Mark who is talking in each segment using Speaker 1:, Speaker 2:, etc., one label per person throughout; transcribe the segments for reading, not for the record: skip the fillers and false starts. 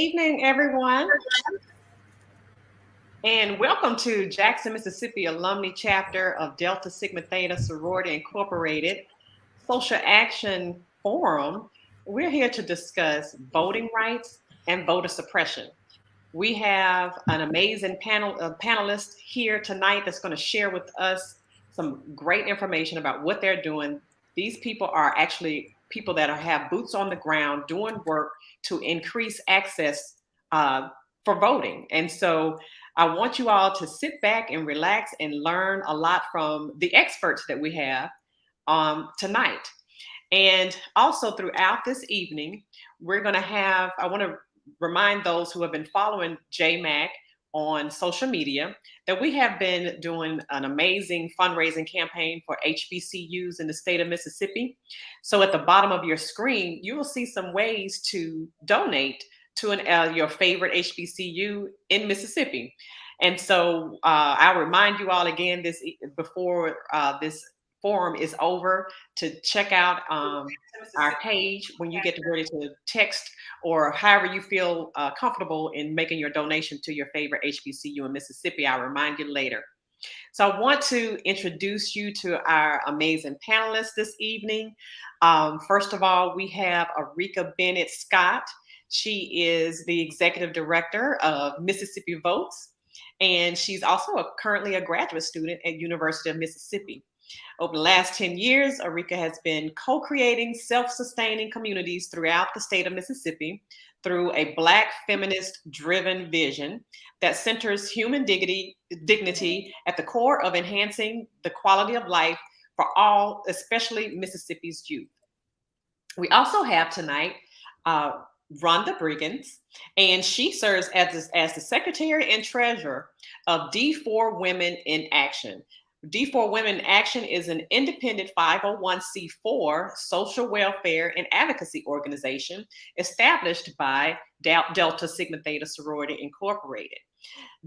Speaker 1: evening, everyone, and welcome to Jackson, Mississippi Alumni Chapter of Delta Sigma Theta Sorority Incorporated Social Action Forum. We're here to discuss voting rights and voter suppression. We have an amazing panel of panelists here tonight that's going to share with us some great information about what they're doing. These people are actually people that have boots on the ground doing work to increase access for voting. And so I want you all to sit back and relax and learn a lot from the experts that we have tonight. And also throughout this evening, we're going to have, I want to remind those who have been following JMAC on social media that we have been doing an amazing fundraising campaign for HBCUs in the state of Mississippi. So at the bottom of your screen, you will see some ways to donate to your favorite HBCU in Mississippi. And so I'll remind you all again before this forum is over to check out our page when you get ready to text or however you feel comfortable in making your donation to your favorite HBCU in Mississippi. I'll remind you later. So I want to introduce you to our amazing panelists this evening. First of all, we have Arika Bennett Scott. She is the executive director of Mississippi Votes, and she's also currently a graduate student at University of Mississippi. Over the last 10 years, Arika has been co-creating self-sustaining communities throughout the state of Mississippi through a Black feminist-driven vision that centers human dignity at the core of enhancing the quality of life for all, especially Mississippi's youth. We also have tonight Rhonda Briggins, and she serves as the secretary and treasurer of D4 Women in Action. D4 Women in Action is an independent 501c4 social welfare and advocacy organization established by Delta Sigma Theta Sorority Incorporated.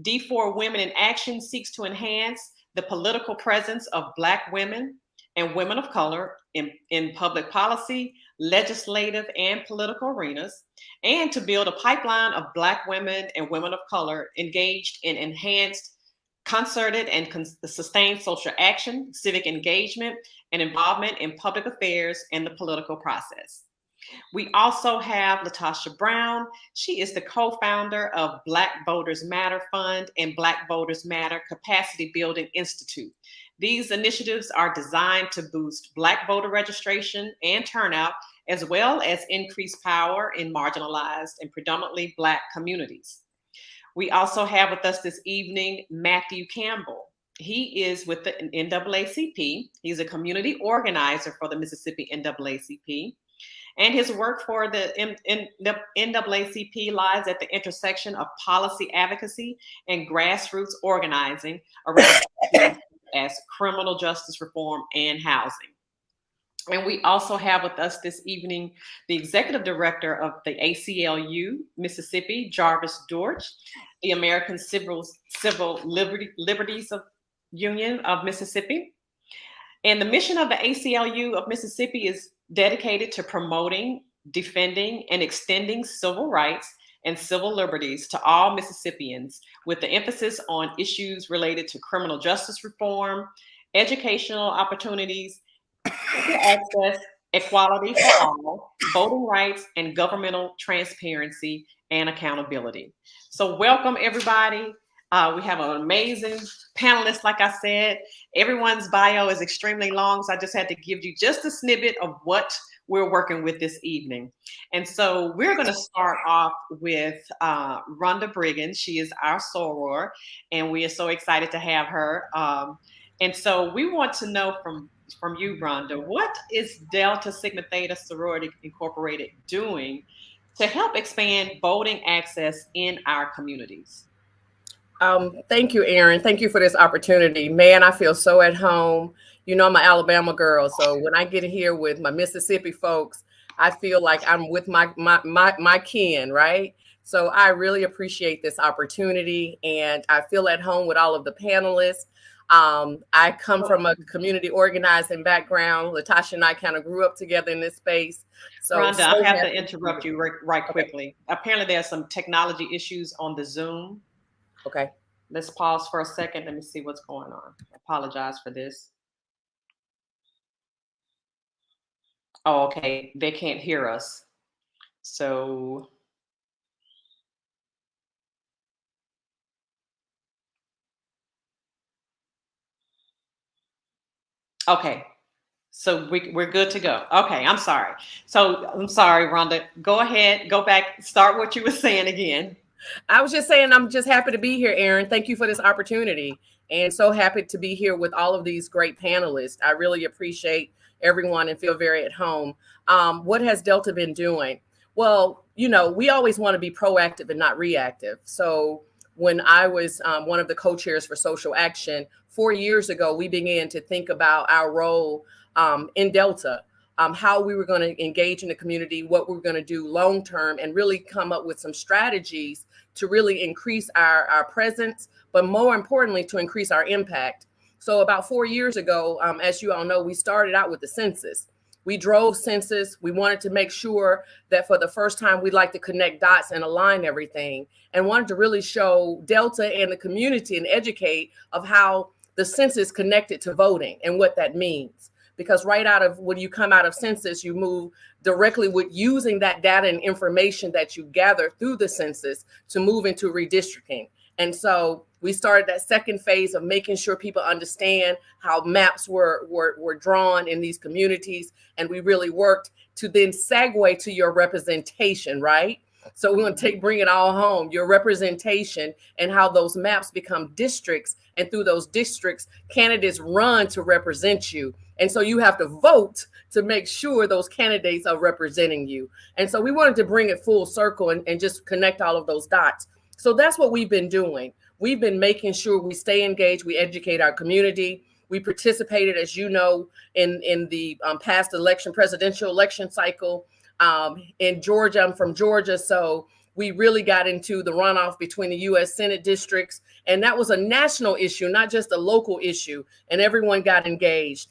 Speaker 1: D4 Women in Action seeks to enhance the political presence of Black women and women of color in public policy, legislative, and political arenas, and to build a pipeline of Black women and women of color engaged in enhanced, concerted, and sustained social action, civic engagement, and involvement in public affairs and the political process. We also have Latasha Brown. She is the co-founder of Black Voters Matter Fund and Black Voters Matter Capacity Building Institute. These initiatives are designed to boost Black voter registration and turnout, as well as increase power in marginalized and predominantly Black communities. We also have with us this evening Matthew Campbell. He is with the NAACP. He's a community organizer for the Mississippi NAACP. And his work for the NAACP lies at the intersection of policy advocacy and grassroots organizing around as criminal justice reform and housing. And we also have with us this evening the executive director of the ACLU Mississippi, Jarvis Dortch, the American Civil Liberties Union of Mississippi. And the mission of the ACLU of Mississippi is dedicated to promoting, defending, and extending civil rights and civil liberties to all Mississippians, with the emphasis on issues related to criminal justice reform, educational opportunities, access, equality for all, voting rights, and governmental transparency and accountability. So welcome, everybody. We have an amazing panelist, like I said. Everyone's bio is extremely long, so I just had to give you just a snippet of what we're working with this evening. And so we're going to start off with Rhonda Briggins. She is our soror, and we are so excited to have her. And so we want to know from you, Rhonda, what is Delta Sigma Theta Sorority Incorporated doing to help expand voting access in our communities?
Speaker 2: Thank you, Erin. Thank you for this opportunity. Man, I feel so at home. You know, I'm an Alabama girl, so when I get here with my Mississippi folks, I feel like I'm with my kin, right? So I really appreciate this opportunity, and I feel at home with all of the panelists. I come from a community organizing background. Latasha and I kind of grew up together in this space. So,
Speaker 1: Rhonda,
Speaker 2: so
Speaker 1: I have to
Speaker 2: happy
Speaker 1: interrupt
Speaker 2: be
Speaker 1: you right
Speaker 2: Okay.
Speaker 1: quickly. Apparently, there are some technology issues on the Zoom.
Speaker 2: Okay.
Speaker 1: Let's pause for a second. Let me see what's going on. I apologize for this. Oh, okay. They can't hear us. So, okay. So we're good to go. Okay, I'm sorry. So I'm sorry, Rhonda. Go ahead, go back, start what you were saying again.
Speaker 2: I was just saying, I'm just happy to be here, Aaron. Thank you for this opportunity. And so happy to be here with all of these great panelists. I really appreciate everyone and feel very at home. What has Delta been doing? Well, we always want to be proactive and not reactive. So when I was one of the co-chairs for social action 4 years ago, we began to think about our role in Delta. How we were going to engage in the community, what we were going to do long term, and really come up with some strategies to really increase our presence, but more importantly, to increase our impact. So about 4 years ago, as you all know, we started out with the census. We drove census. We wanted to make sure that for the first time, we'd like to connect dots and align everything, and wanted to really show Delta and the community and educate of how the census connected to voting and what that means. Because right out of when you come out of census, you move directly with using that data and information that you gather through the census to move into redistricting. And so we started that second phase of making sure people understand how maps were drawn in these communities. And we really worked to then segue to your representation, right? So we want to bring it all home, your representation and how those maps become districts. And through those districts, candidates run to represent you. And so you have to vote to make sure those candidates are representing you. And so we wanted to bring it full circle and just connect all of those dots. So that's what we've been doing. We've been making sure we stay engaged, we educate our community. We participated, as you know, in the past presidential election cycle in Georgia. I'm from Georgia, so we really got into the runoff between the U.S. Senate districts. And that was a national issue, not just a local issue. And everyone got engaged.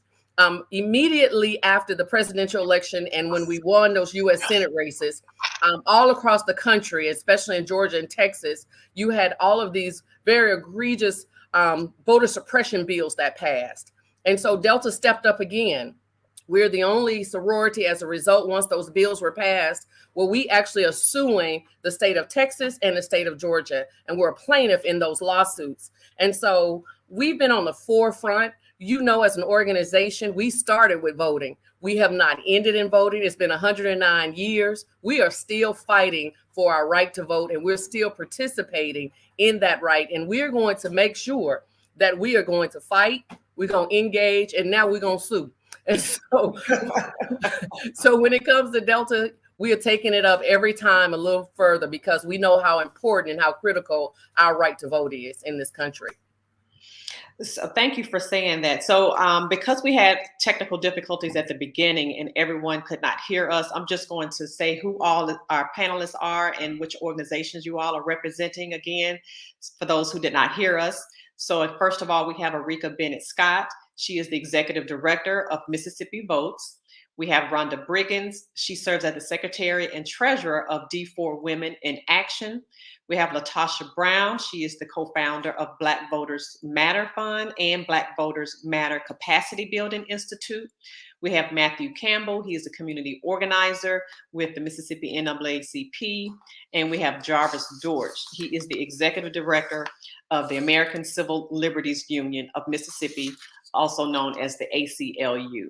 Speaker 2: Immediately after the presidential election and when we won those U.S. Senate races, all across the country, especially in Georgia and Texas, you had all of these very egregious voter suppression bills that passed. And so Delta stepped up again. We're the only sorority as a result, once those bills were passed, well, we actually are suing the state of Texas and the state of Georgia, and we're a plaintiff in those lawsuits. And so we've been on the forefront. As an organization, we started with voting. We have not ended in voting. It's been 109 years. We are still fighting for our right to vote, and we're still participating in that right. And we're going to make sure that we are going to fight, we're going to engage, and now we're going to sue. And so when it comes to Delta, we are taking it up every time a little further because we know how important and how critical our right to vote is in this country.
Speaker 1: So thank you for saying that. So because we had technical difficulties at the beginning and everyone could not hear us, I'm just going to say who all our panelists are and which organizations you all are representing again, for those who did not hear us. So first of all, we have Erika Bennett Scott. She is the executive director of Mississippi Votes. We have Rhonda Briggins. She serves as the secretary and treasurer of D4 Women in Action. We have Latasha Brown. She is the co-founder of Black Voters Matter Fund and Black Voters Matter Capacity Building Institute. We have Matthew Campbell. He is a community organizer with the Mississippi NAACP. And we have Jarvis Dortch. He is the executive director of the American Civil Liberties Union of Mississippi, also known as the ACLU.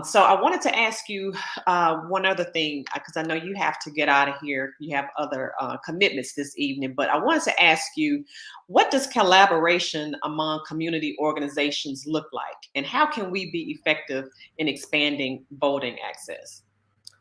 Speaker 1: So I wanted to ask you one other thing, because I know you have to get out of here. You have other commitments this evening, but I wanted to ask you, what does collaboration among community organizations look like? And how can we be effective in expanding voting access?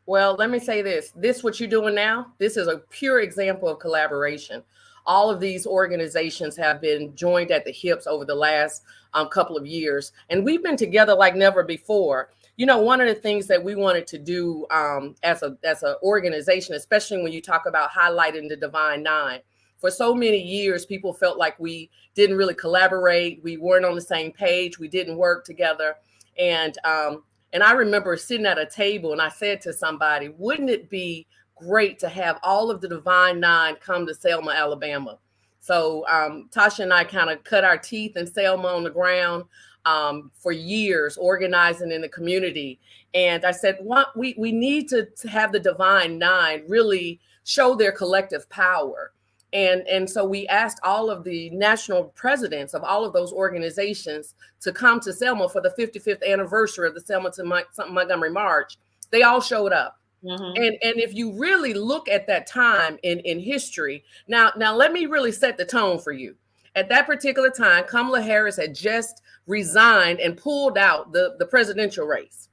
Speaker 2: Well, let me say this, what you're doing now, this is a pure example of collaboration. All of these organizations have been joined at the hips over the last couple of years, and we've been together like never before. One of the things that we wanted to do as an organization, especially when you talk about highlighting the Divine Nine, for so many years, people felt like we didn't really collaborate. We weren't on the same page. We didn't work together. And I remember sitting at a table and I said to somebody, wouldn't it be great to have all of the Divine Nine come to Selma, Alabama? So Tasha and I kind of cut our teeth in Selma on the ground for years, organizing in the community. And I said, we need to have the Divine Nine really show their collective power. And so we asked all of the national presidents of all of those organizations to come to Selma for the 55th anniversary of the Selma to Montgomery March. They all showed up. Mm-hmm. And if you really look at that time in history, now let me really set the tone for you. At that particular time, Kamala Harris had just resigned and pulled out the presidential race.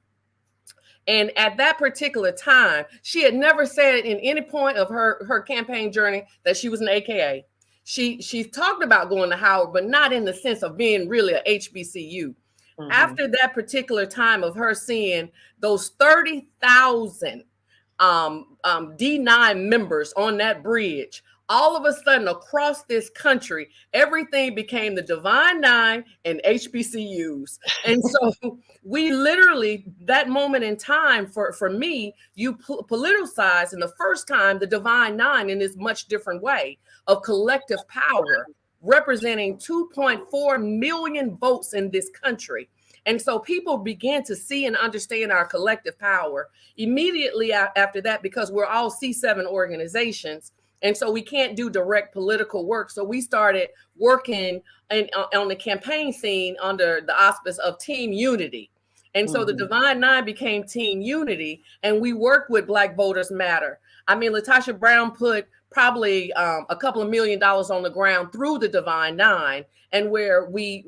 Speaker 2: And at that particular time, she had never said in any point of her campaign journey that she was an AKA. She talked about going to Howard, but not in the sense of being really a HBCU. Mm-hmm. After that particular time of her seeing those 30,000 D9 members on that bridge, all of a sudden across this country, everything became the Divine Nine and HBCUs. And so we literally, that moment in time for me, you politicized in the first time the Divine Nine in this much different way of collective power, representing 2.4 million votes in this country. And so people began to see and understand our collective power immediately after that, because we're all C7 organizations. And so we can't do direct political work. So we started working on the campaign scene under the auspice of Team Unity. And so the Divine Nine became Team Unity, and we worked with Black Voters Matter. I mean, Latasha Brown put probably a couple of $1 million on the ground through the Divine Nine, and where we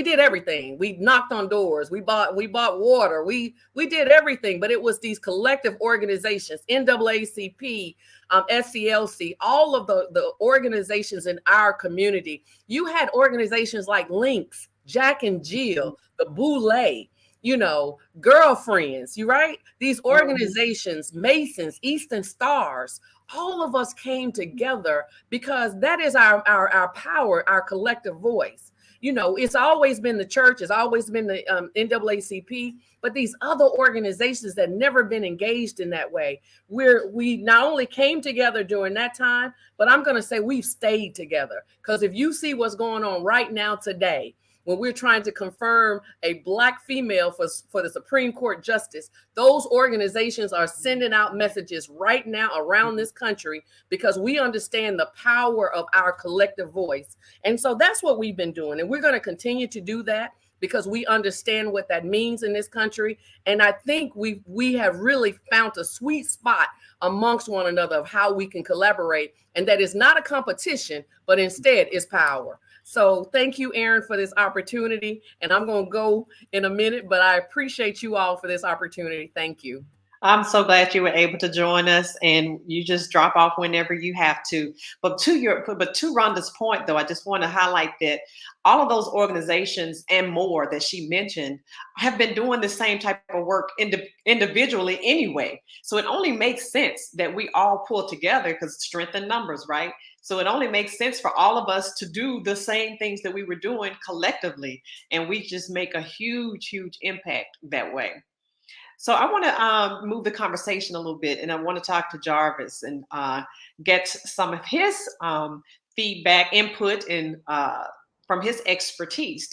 Speaker 2: did everything. We knocked on doors. We bought water. We did everything, but it was these collective organizations, NAACP, SCLC, all of the organizations in our community. You had organizations like Lynx, Jack and Jill, the Boulay, Girlfriends, right? These organizations, Masons, Eastern Stars, all of us came together because that is our power, our collective voice. It's always been the church, it's always been the NAACP, but these other organizations that never been engaged in that way, we not only came together during that time, but I'm going to say we've stayed together. Because if you see what's going on right now today, when we're trying to confirm a Black female for the Supreme Court justice, those organizations are sending out messages right now around this country because we understand the power of our collective voice. And so that's what we've been doing. And we're going to continue to do that because we understand what that means in this country. And I think we have really found a sweet spot amongst one another of how we can collaborate. And that is not a competition, but instead is power. So thank you, Aaron, for this opportunity. And I'm going to go in a minute, but I appreciate you all for this opportunity. Thank you.
Speaker 1: I'm so glad you were able to join us, and you just drop off whenever you have to. But to Rhonda's point, though, I just want to highlight that all of those organizations and more that she mentioned have been doing the same type of work individually anyway. So it only makes sense that we all pull together because strength in numbers, right? So it only makes sense for all of us to do the same things that we were doing collectively. And we just make a huge, huge impact that way. So I want to move the conversation a little bit, and I want to talk to Jarvis and get some of his feedback, input, and from his expertise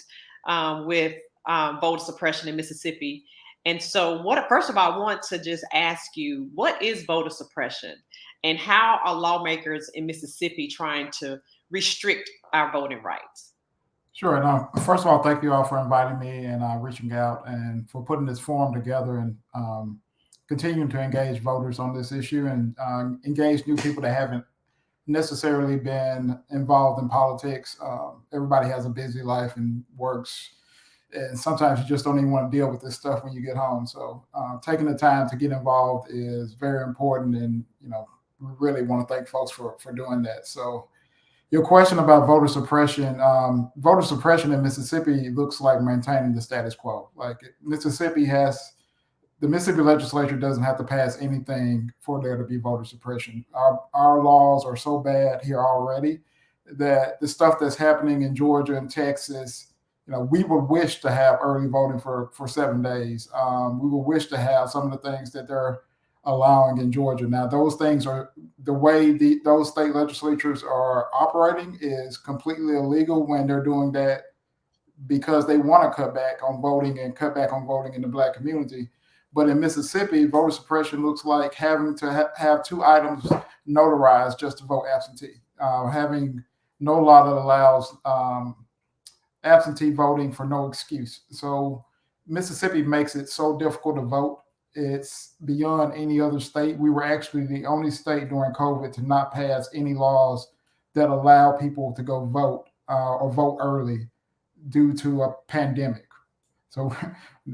Speaker 1: with voter suppression in Mississippi. And so first of all, I want to just ask you, what is voter suppression? And how are lawmakers in Mississippi trying to restrict our voting rights?
Speaker 3: Sure. And first of all, thank you all for inviting me and reaching out and for putting this forum together and continuing to engage voters on this issue and engage new people that haven't necessarily been involved in politics. Everybody has a busy life and works, and sometimes you just don't even want to deal with this stuff when you get home. So taking the time to get involved is very important, and we really want to thank folks for doing that. So your question about voter suppression in Mississippi looks like maintaining the status quo. Like Mississippi has the Mississippi legislature doesn't have to pass anything for there to be voter suppression. Our laws are so bad here already that the stuff that's happening in Georgia and Texas, we would wish to have early voting for 7 days. We would wish to have some of the things that they're allowing in Georgia. Now, those things are the way those state legislatures are operating is completely illegal when they're doing that because they want to cut back on voting and cut back on voting in the Black community. But in Mississippi, voter suppression looks like having to have 2 items notarized just to vote absentee. Having no law that allows absentee voting for no excuse. So Mississippi makes it so difficult to vote. It's beyond any other state. We were actually the only state during COVID to not pass any laws that allow people to go vote or vote early due to a pandemic. So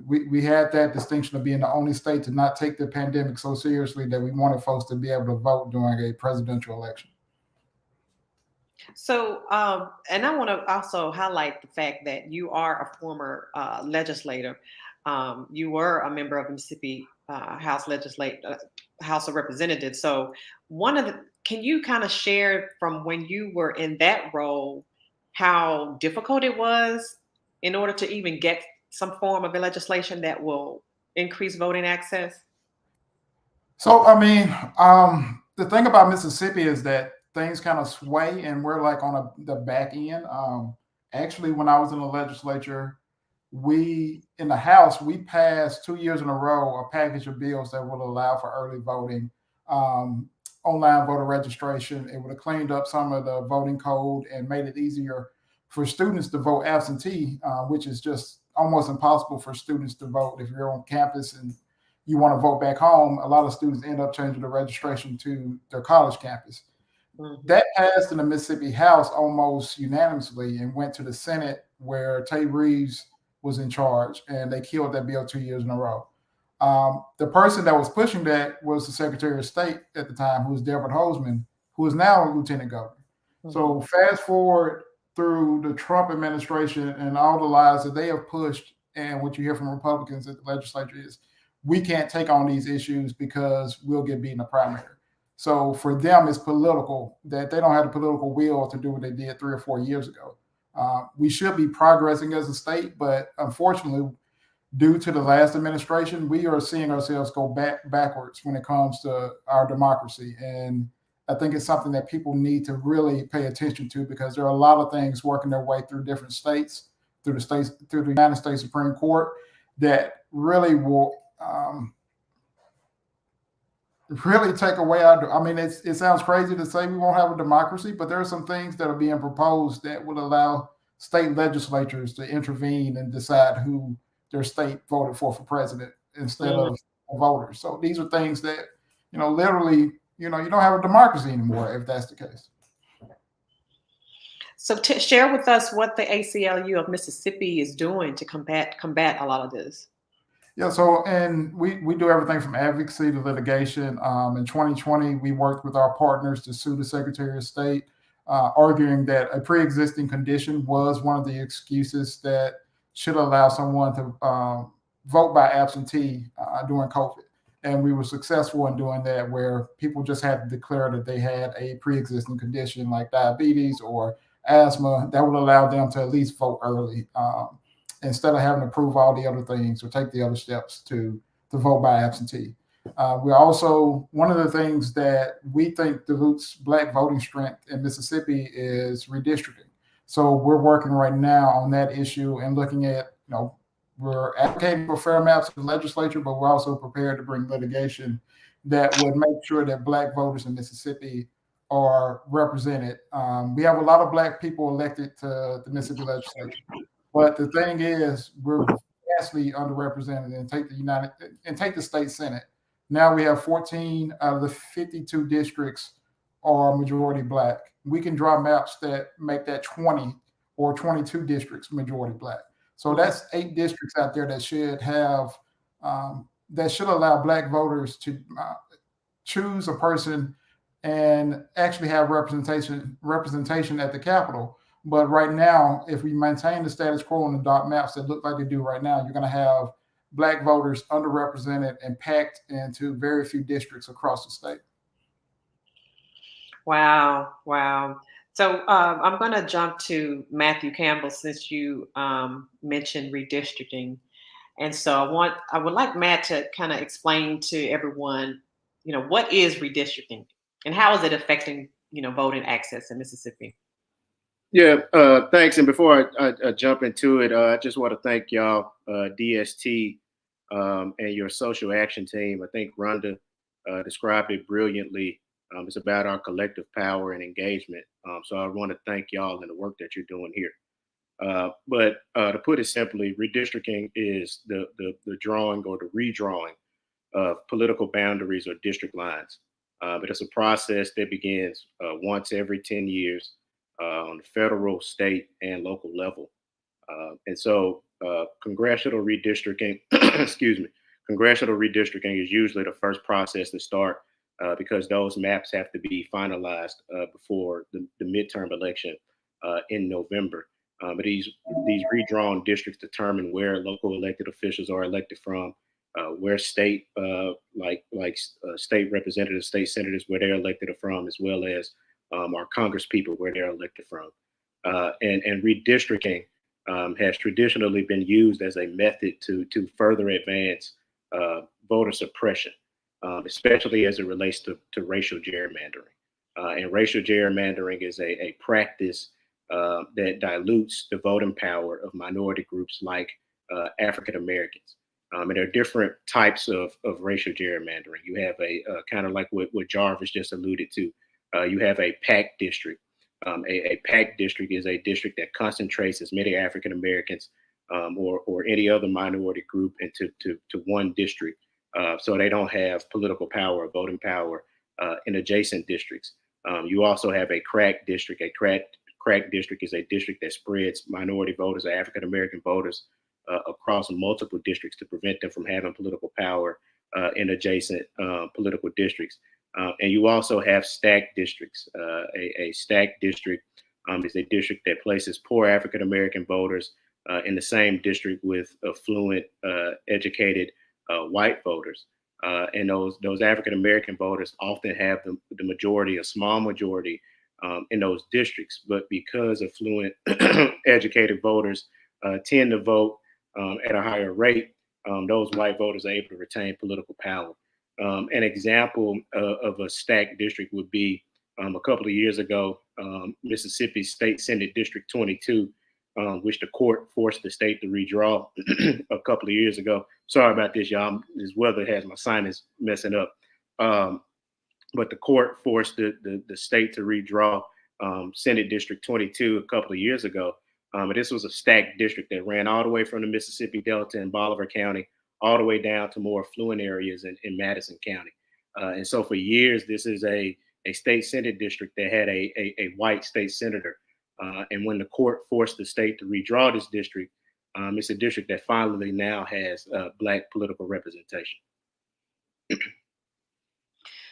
Speaker 3: we had that distinction of being the only state to not take the pandemic so seriously that we wanted folks to be able to vote during a presidential election.
Speaker 1: So, and I want to also highlight the fact that you are a former legislator. You were a member of the Mississippi House of Representatives. So, can you kind of share from when you were in that role how difficult it was in order to even get some form of legislation that will increase voting access?
Speaker 3: So, the thing about Mississippi is that things kind of sway, and we're like on the back end. Actually, when I was in the legislature, in the House, we passed 2 years in a row a package of bills that would allow for early voting, online voter registration. It would have cleaned up some of the voting code and made it easier for students to vote absentee, which is just almost impossible for students to vote if you're on campus and you want to vote back home. A lot of students end up changing the registration to their college campus. Mm-hmm. That passed in the Mississippi House almost unanimously and went to the Senate where Tay Reeves was in charge, and they killed that bill 2 years in a row. The person that was pushing that was the Secretary of State at the time, who was Deborah Hoseman, who is now Lieutenant Governor. Mm-hmm. So fast forward through the Trump administration and all the lies that they have pushed, and what you hear from Republicans at the legislature is, we can't take on these issues because we'll get beat in the primary. So for them, it's political, that they don't have the political will to do what they did 3 or 4 years ago. We should be progressing as a state, but unfortunately, due to the last administration, we are seeing ourselves go backwards when it comes to our democracy. And I think it's something that people need to really pay attention to, because there are a lot of things working their way through different states, through the United States Supreme Court, that really will really take away it sounds crazy to say we won't have a democracy, but there are some things that are being proposed that would allow state legislatures to intervene and decide who their state voted for president instead of voters. So these are things that, literally, you don't have a democracy anymore if that's the case.
Speaker 1: So share with us what the ACLU of Mississippi is doing to combat a lot of this.
Speaker 3: Yeah, and we do everything from advocacy to litigation. In 2020, we worked with our partners to sue the Secretary of State, arguing that a pre-existing condition was one of the excuses that should allow someone to vote by absentee during COVID. And we were successful in doing that, where people just had to declare that they had a pre-existing condition like diabetes or asthma that would allow them to at least vote early, instead of having to prove all the other things or take the other steps to vote by absentee. We're also, one of the things that we think dilutes Black voting strength in Mississippi is redistricting. So we're working right now on that issue and looking at, we're advocating for fair maps in the legislature, but we're also prepared to bring litigation that would make sure that Black voters in Mississippi are represented. We have a lot of Black people elected to the Mississippi legislature. But the thing is, we're vastly underrepresented, and take the state Senate. Now we have 14 out of the 52 districts are majority Black. We can draw maps that make that 20 or 22 districts majority Black. So that's 8 districts out there that should have, that should allow Black voters to choose a person and actually have representation at the Capitol. But right now, if we maintain the status quo on the dot maps that look like they do right now, you're going to have Black voters underrepresented and packed into very few districts across the state.
Speaker 1: Wow, wow. So I'm going to jump to Matthew Campbell since you mentioned redistricting, and so I would like Matt to kind of explain to everyone, what is redistricting and how is it affecting voting access in Mississippi?
Speaker 4: Yeah, thanks. And before I jump into it, I just want to thank y'all, DST, and your social action team. I think Rhonda described it brilliantly. It's about our collective power and engagement. So I want to thank y'all and the work that you're doing here. But to put it simply, redistricting is the drawing or the redrawing of political boundaries or district lines. But it's a process that begins once every 10 years on the federal, state, and local level. And so congressional redistricting, excuse me, congressional redistricting is usually the first process to start because those maps have to be finalized before the midterm election in November. But these redrawn districts determine where local elected officials are elected from, where state state representatives, state senators, where they're elected from, as well as our Congress people where they're elected from. And redistricting has traditionally been used as a method to further advance voter suppression, especially as it relates to racial gerrymandering. And racial gerrymandering is a practice that dilutes the voting power of minority groups like African Americans. And there are different types of racial gerrymandering. You have a kind of like what Jarvis just alluded to. You have a PAC district. A PAC district is a district that concentrates as many African Americans or any other minority group into one district, so they don't have political power or voting power in adjacent districts. You also have a crack district. A crack district is a district that spreads minority voters or African American voters across multiple districts to prevent them from having political power in adjacent political districts. And you also have stacked districts. A stacked district is a district that places poor African American voters in the same district with affluent, educated white voters. And those African American voters often have the majority, a small majority in those districts. But because affluent, educated voters tend to vote at a higher rate, those white voters are able to retain political power. An example of a stacked district would be a couple of years ago, Mississippi State Senate District 22, which the court forced the state to redraw a couple of years ago. Sorry about this, y'all. This weather has my sinus messing up. But the court forced the state to redraw Senate District 22 a couple of years ago. And this was a stacked district that ran all the way from the Mississippi Delta in Bolivar County all the way down to more affluent areas in Madison County. And so for years, this is a state Senate district that had a white state senator. And when the court forced the state to redraw this district, it's a district that finally now has Black political representation.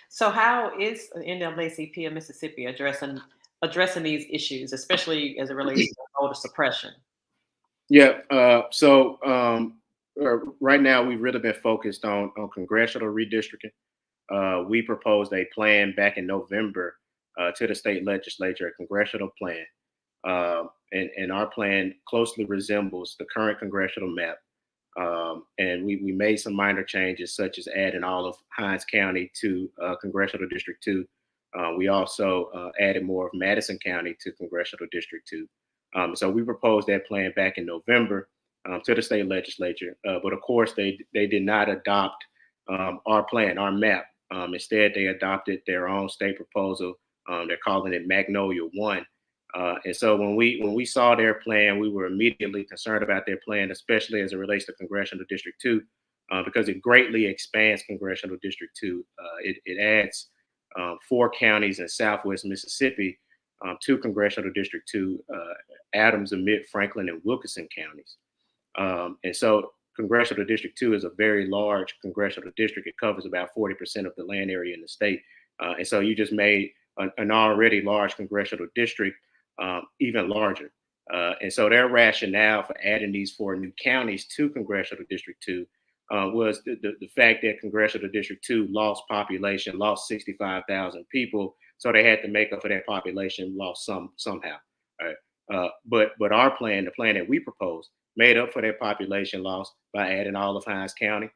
Speaker 1: So how is the NAACP of Mississippi addressing these issues, especially as it relates to voter suppression?
Speaker 4: Yeah, so right now we've really been focused on congressional redistricting. We proposed a plan back in November to the state legislature, a congressional plan. And our plan closely resembles the current congressional map. And we made some minor changes, such as adding all of Hinds County to Congressional District 2. We also added more of Madison County to Congressional District 2. So we proposed that plan back in November to the state legislature. But of course, they did not adopt our plan, our map. Instead, they adopted their own state proposal. They're calling it Magnolia 1. And so when we saw their plan, we were immediately concerned about their plan, especially as it relates to Congressional District 2, because it greatly expands Congressional District 2. It adds 4 counties in Southwest Mississippi to Congressional District 2, Adams, Amite, Franklin, and Wilkinson counties. And so Congressional District 2 is a very large congressional district. It covers about 40% of the land area in the state. And so you just made an already large congressional district even larger. And so their rationale for adding these 4 new counties to Congressional District 2 was the fact that Congressional District 2 lost population, lost 65,000 people. So they had to make up for that population loss somehow. Right? But our plan, the plan that we proposed, made up for that population loss by adding all of Hinds County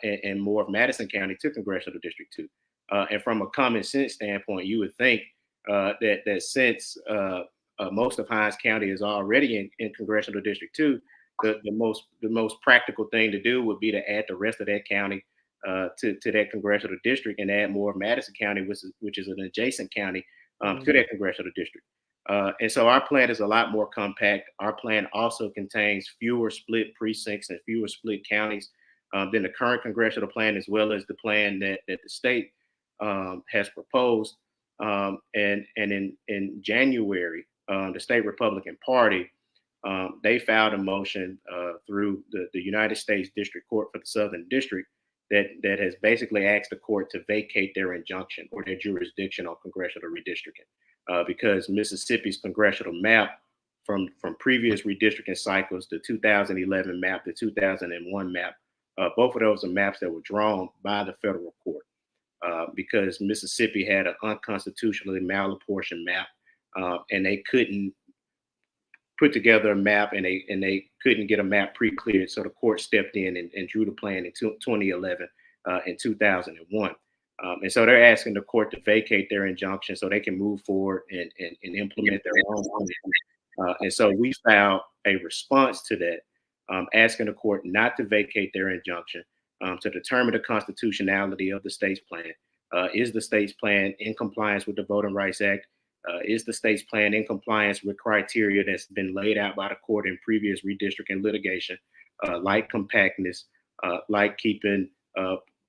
Speaker 4: and more of Madison County to Congressional District 2. And from a common sense standpoint, you would think that since most of Hinds County is already in Congressional District 2, the most practical thing to do would be to add the rest of that county to that congressional district and add more of Madison County, which is an adjacent county, to that congressional district. And so our plan is a lot more compact. Our plan also contains fewer split precincts and fewer split counties than the current congressional plan, as well as the plan that the state has proposed. And in January, the state Republican Party, they filed a motion through the United States District Court for the Southern District that has basically asked the court to vacate their injunction or their jurisdiction on congressional redistricting, because Mississippi's congressional map from previous redistricting cycles, the 2011 map, the 2001 map, both of those are maps that were drawn by the federal court because Mississippi had an unconstitutionally malapportioned map, and they couldn't put together a map, and they couldn't get a map pre-cleared. So the court stepped in and drew the plan in 2011 and 2001. And so they're asking the court to vacate their injunction so they can move forward and implement their own plan. And so we filed a response to that, asking the court not to vacate their injunction, to determine the constitutionality of the state's plan. Is the state's plan in compliance with the Voting Rights Act? Is the state's plan in compliance with criteria that's been laid out by the court in previous redistricting litigation, like compactness, like keeping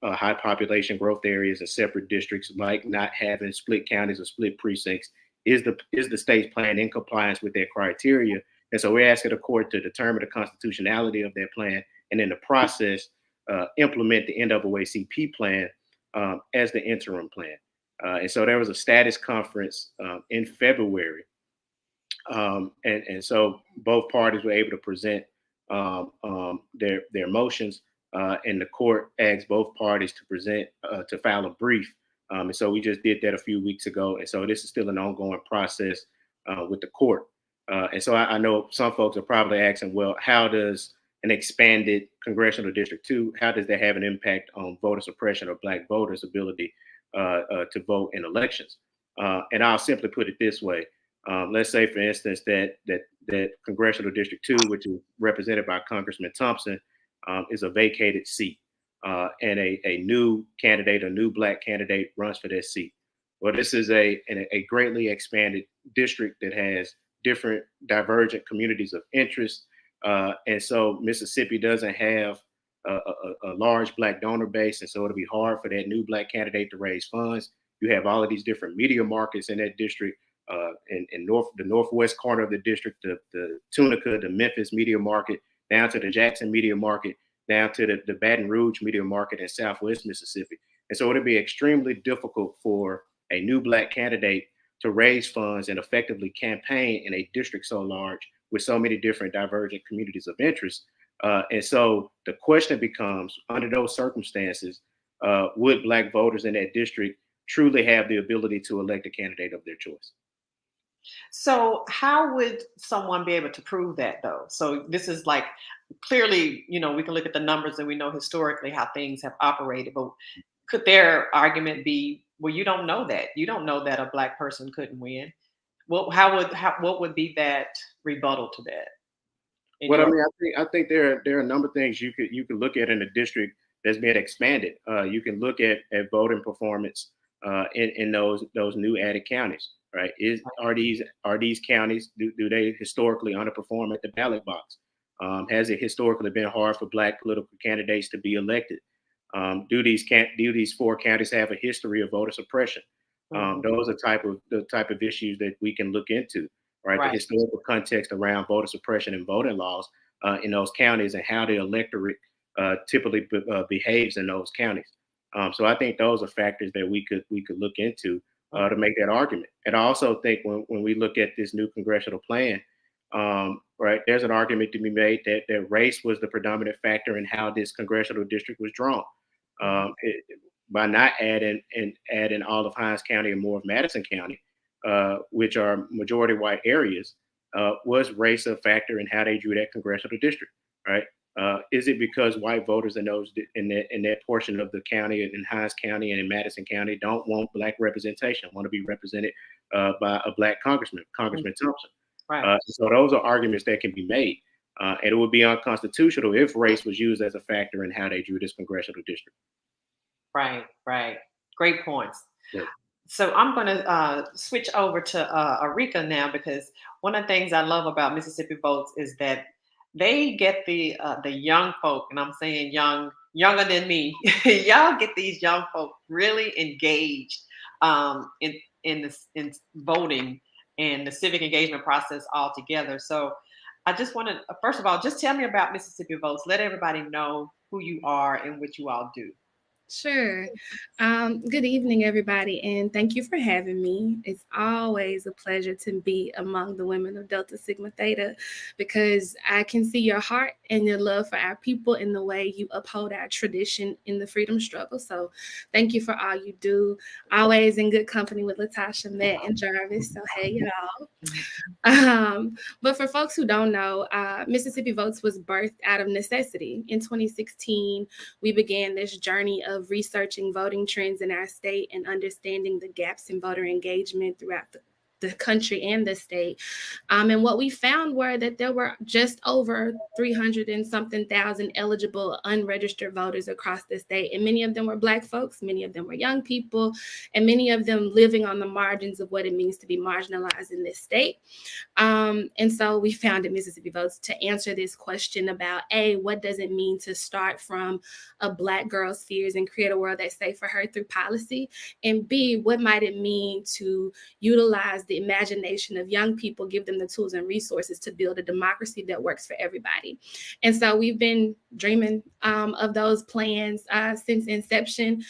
Speaker 4: high population growth areas in separate districts, like not having split counties or split precincts? Is the state's plan in compliance with that criteria? And so we're asking the court to determine the constitutionality of that plan, and in the process, implement the NAACP plan as the interim plan. And so there was a status conference in February. And so both parties were able to present their motions, and the court asked both parties to file a brief. And so we just did that a few weeks ago. And so this is still an ongoing process with the court. And so I know some folks are probably asking, well, how does an expanded Congressional District 2, how does that have an impact on voter suppression or Black voters' ability to vote in elections? And I'll simply put it this way. Let's say, for instance, that Congressional District 2, which is represented by Congressman Thompson, is a vacated seat, and a new candidate, a new Black candidate runs for that seat. Well, this is a greatly expanded district that has different divergent communities of interest. And so Mississippi doesn't have a large Black donor base, and so it'll be hard for that new Black candidate to raise funds. You have all of these different media markets in that district, in the northwest corner of the district, the Tunica, the Memphis media market, down to the Jackson media market, down to the Baton Rouge media market in Southwest Mississippi. And so it'll be extremely difficult for a new Black candidate to raise funds and effectively campaign in a district so large with so many different divergent communities of interest. And so the question becomes, under those circumstances, would Black voters in that district truly have the ability to elect a candidate of their choice?
Speaker 1: So how would someone be able to prove that, though? So this is like, clearly, we can look at the numbers and we know historically how things have operated, but could their argument be, well, you don't know that. You don't know that a Black person couldn't win. Well, what would be that rebuttal to that?
Speaker 4: Well, I mean, I think there are a number of things you could look at in a district that's been expanded. You can look at voting performance in those new added counties, right? Are these counties, do they historically underperform at the ballot box? Has it historically been hard for Black political candidates to be elected? Do these 4 counties have a history of voter suppression? Those are the type of issues that we can look into, right? The historical context around voter suppression and voting laws in those counties, and how the electorate typically behaves in those counties. So I think those are factors that we could look into to make that argument. And I also think when we look at this new congressional plan, Right, there's an argument to be made that race was the predominant factor in how this congressional district was drawn. By not adding all of Hinds County and more of Madison County, which are majority white areas, was race a factor in how they drew that congressional district? Right? Is it because white voters in that portion of the county, in Hinds County and in Madison County, don't want Black representation, want to be represented by a Black Congressman Thompson?
Speaker 1: Right.
Speaker 4: So those are arguments that can be made, and it would be unconstitutional if race was used as a factor in how they drew this congressional district.
Speaker 1: Right. Great points.
Speaker 4: Yeah.
Speaker 1: So I'm going to switch over to Arika now, because one of the things I love about Mississippi Votes is that they get the young folk, and I'm saying younger than me. Y'all get these young folk really engaged in voting and the civic engagement process altogether. So I just want to, first of all, just tell me about Mississippi Votes. Let everybody know who you are and what you all do.
Speaker 5: Sure. Good evening, everybody, and thank you for having me. It's always a pleasure to be among the women of Delta Sigma Theta, because I can see your heart and your love for our people in the way you uphold our tradition in the freedom struggle. So thank you for all you do. Always in good company with Latasha, Matt, and Jarvis. So hey, y'all. But for folks who don't know, Mississippi Votes was birthed out of necessity. In 2016, we began this journey of researching voting trends in our state and understanding the gaps in voter engagement throughout the country and the state. And what we found were that there were just over 300 and something thousand eligible unregistered voters across the state. And many of them were Black folks, many of them were young people, and many of them living on the margins of what it means to be marginalized in this state. And so we founded Mississippi Votes to answer this question about, A, what does it mean to start from a Black girl's fears and create a world that's safe for her through policy? And B, what might it mean to utilize the imagination of young people, give them the tools and resources to build a democracy that works for everybody? And so we've been dreaming of those plans since inception.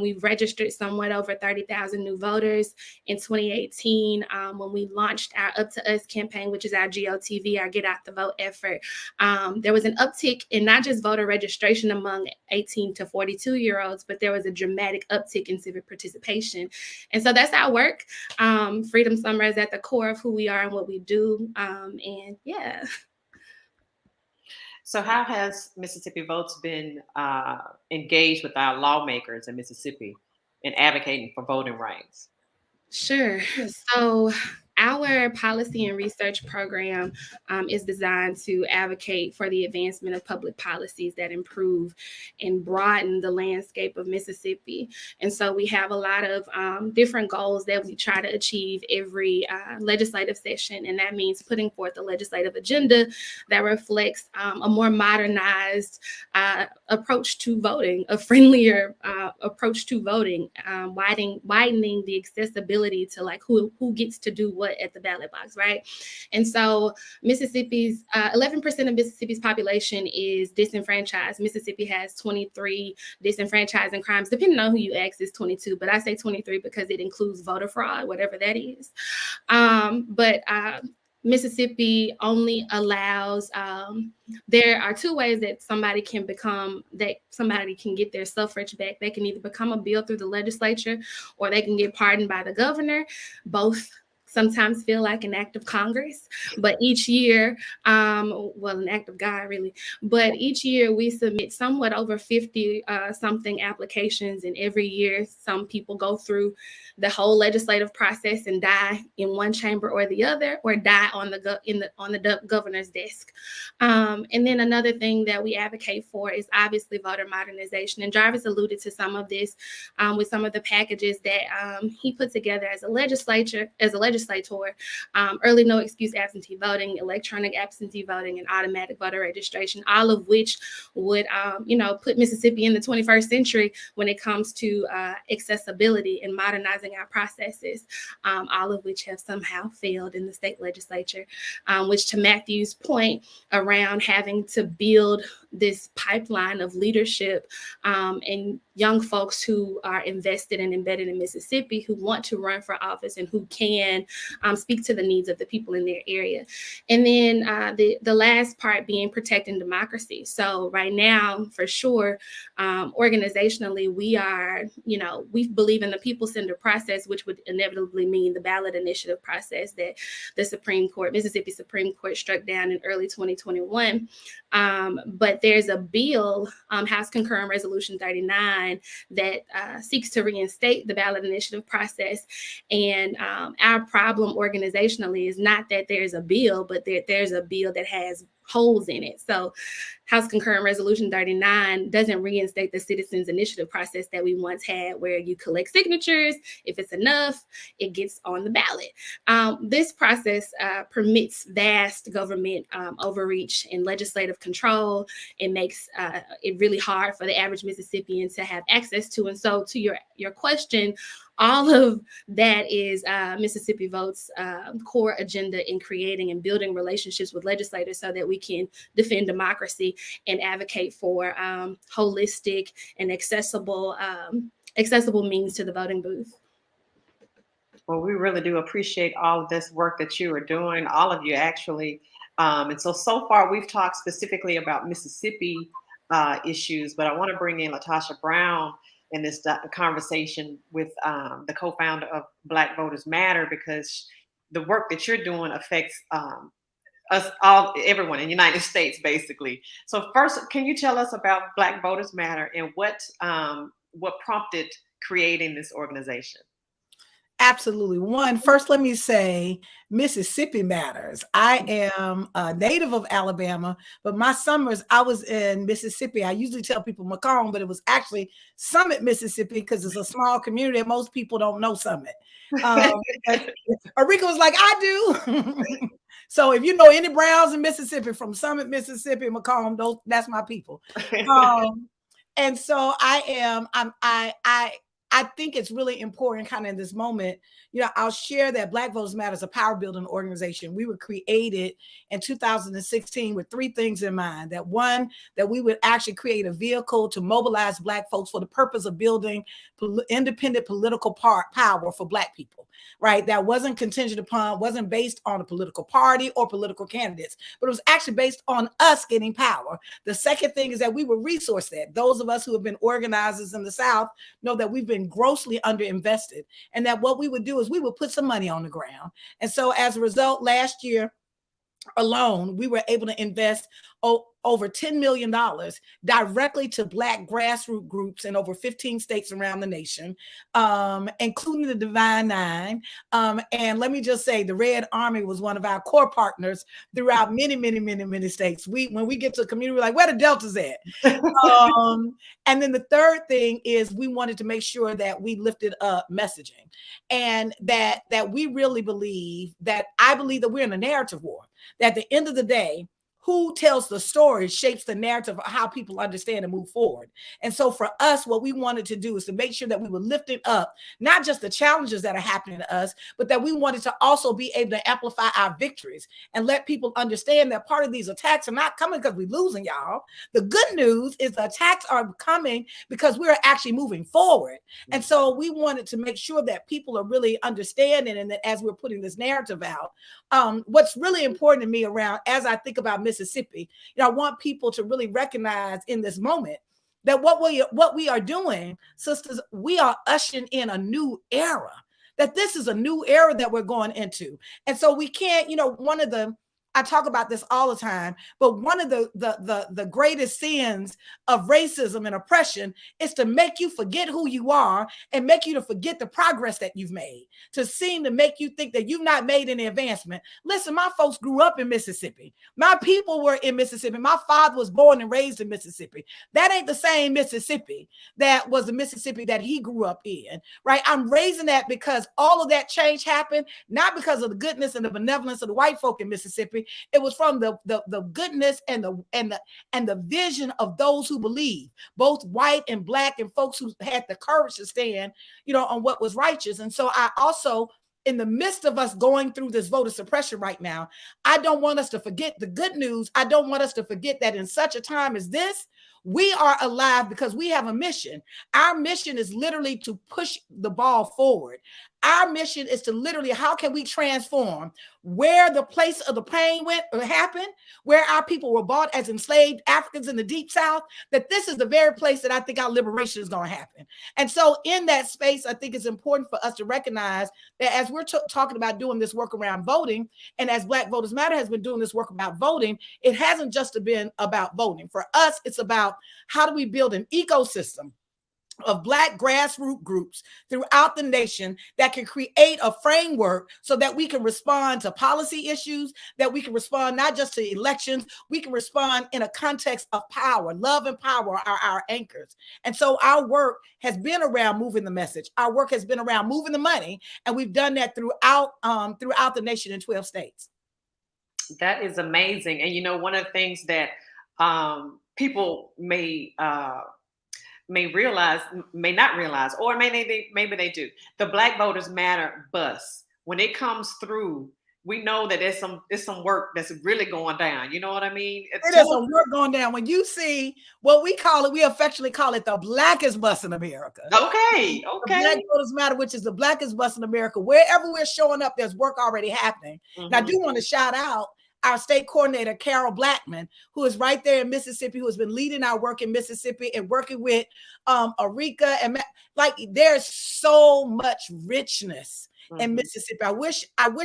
Speaker 5: We've registered somewhat over 30,000 new voters in 2018 when we launched our Up to Us campaign, which is our GOTV, our Get Out the Vote effort. There was an uptick in not just voter registration among 18 to 42-year-olds, but there was a dramatic uptick in civic participation. And so that's our work. Freedom Summer is at the core of who we are and what we do. And yeah.
Speaker 1: So how has Mississippi Votes been engaged with our lawmakers in Mississippi in advocating for voting rights?
Speaker 5: Sure. So our policy and research program is designed to advocate for the advancement of public policies that improve and broaden the landscape of Mississippi. And so we have a lot of different goals that we try to achieve every legislative session. And that means putting forth a legislative agenda that reflects a more modernized approach to voting, a friendlier approach to voting, widening the accessibility to like who gets to do what at the ballot box, right? And so Mississippi's 11% of Mississippi's population is disenfranchised. Mississippi has 23 disenfranchising crimes. Depending on who you ask, it's 22, but I say 23 because it includes voter fraud, whatever that is. But Mississippi only allows, there are two ways that somebody can get their suffrage back. They can either become a bill through the legislature or they can get pardoned by the governor. Both sometimes feel like an act of Congress, but each year, an act of God really, but each year we submit somewhat over 50 something applications, and every year some people go through the whole legislative process and die in one chamber or the other, or die on the governor's desk. And then another thing that we advocate for is obviously voter modernization. And Jarvis alluded to some of this with some of the packages that he put together as a legislator, early no excuse absentee voting, electronic absentee voting, and automatic voter registration, all of which would put Mississippi in the 21st century when it comes to accessibility and modernizing our processes, all of which have somehow failed in the state legislature, which to Matthew's point around having to build this pipeline of leadership and young folks who are invested and embedded in Mississippi, who want to run for office and who can speak to the needs of the people in their area. And then the last part being protecting democracy. So right now, for sure, organizationally, we are, we believe in the people-centered process, which would inevitably mean the ballot initiative process that the Mississippi Supreme Court struck down in early 2021. But there's a bill, House Concurrent Resolution 39, that seeks to reinstate the ballot initiative process. And our problem organizationally is not that there's a bill, but there's a bill that has holes in it. So House Concurrent Resolution 39 doesn't reinstate the citizens initiative process that we once had, where you collect signatures. If it's enough, it gets on the ballot. This process permits vast government overreach and legislative control. It makes it really hard for the average Mississippian to have access to. And so to your question, all of that is Mississippi Vote's core agenda in creating and building relationships with legislators so that we can defend democracy and advocate for holistic and accessible means to the voting booth.
Speaker 1: Well, we really do appreciate all of this work that you are doing, all of you actually. And so far we've talked specifically about Mississippi issues, but I want to bring in Latasha Brown in this conversation with the co-founder of Black Voters Matter, because the work that you're doing affects us all, everyone in the United States, basically. So first, can you tell us about Black Voters Matter and what prompted creating this organization?
Speaker 6: Absolutely. First, let me say Mississippi matters. I am a native of Alabama, but my summers I was in Mississippi. I usually tell people Macomb, but it was actually Summit, Mississippi, because it's a small community and most people don't know Summit. Arika was like, I do. So if you know any Browns in Mississippi, from Summit, Mississippi, Macomb, that's my people. And so I think it's really important kind of in this moment, I'll share that Black Voters Matter is a power building organization. We were created in 2016 with three things in mind. That one, that we would actually create a vehicle to mobilize Black folks for the purpose of building independent political power for Black people, right? That wasn't based on a political party or political candidates, but it was actually based on us getting power. The second thing is that we would resource that. Those of us who have been organizers in the South know that we've been grossly underinvested, and that what we would do is we would put some money on the ground. And so as a result, last year alone, we were able to invest over $10 million directly to Black grassroots groups in over 15 states around the nation, including the Divine Nine. And let me just say, the Red Army was one of our core partners throughout many, many, many, many states. When we get to the community, we're like, where the Deltas at? And then the third thing is we wanted to make sure that we lifted up messaging, and that we really believe that we're in a narrative war. That at the end of the day, who tells the story shapes the narrative of how people understand and move forward. And so for us, what we wanted to do is to make sure that we were lifting up not just the challenges that are happening to us, but that we wanted to also be able to amplify our victories and let people understand that part of these attacks are not coming because we're losing, y'all. The good news is the attacks are coming because we're actually moving forward. And so we wanted to make sure that people are really understanding, and that as we're putting this narrative out, what's really important to me as I think about Mississippi, I want people to really recognize in this moment that what we are doing, sisters, we are ushering in a new era, that this is a new era that we're going into. And so we can't, I talk about this all the time, but one of the greatest sins of racism and oppression is to make you forget who you are and make you to forget the progress that you've made, to seem to make you think that you've not made any advancement. Listen, my folks grew up in Mississippi. My people were in Mississippi. My father was born and raised in Mississippi. That ain't the same Mississippi that was the Mississippi that he grew up in, right? I'm raising that because all of that change happened, not because of the goodness and the benevolence of the white folk in Mississippi. It was from the goodness and the vision of those who believe, both white and Black, and folks who had the courage to stand, on what was righteous. And so I also, in the midst of us going through this voter suppression right now, I don't want us to forget the good news. I don't want us to forget that in such a time as this, we are alive because we have a mission. Our mission is literally to push the ball forward. Our mission is to literally, how can we transform where the place of the pain went or happened, where our people were bought as enslaved Africans in the Deep South, that this is the very place that I think our liberation is going to happen. And so in that space, I think it's important for us to recognize that as we're talking about doing this work around voting, and as Black Voters Matter has been doing this work about voting, it hasn't just been about voting. For us, it's about how do we build an ecosystem of Black grassroots groups throughout the nation that can create a framework so that we can respond to policy issues, that we can respond not just to elections, we can respond in a context of power. Love and power are our anchors. And so our work has been around moving the message. Our work has been around moving the money, and we've done that throughout the nation in 12 states.
Speaker 1: That is amazing. And, you know, one of the things that people may realize, may not realize, or maybe they do. The Black Voters Matter bus, when it comes through, we know that there's some work that's really going down. You know what I mean?
Speaker 6: There's some work going down. When you see what we call it, we affectionately call it the blackest bus in America.
Speaker 1: Okay.
Speaker 6: The Black Voters Matter, which is the blackest bus in America. Wherever we're showing up, there's work already happening. Mm-hmm. And I do want to shout out our state coordinator, Carol Blackman, who is right there in Mississippi, who has been leading our work in Mississippi and working with Arika. And like, there's so much richness in Mississippi. I wish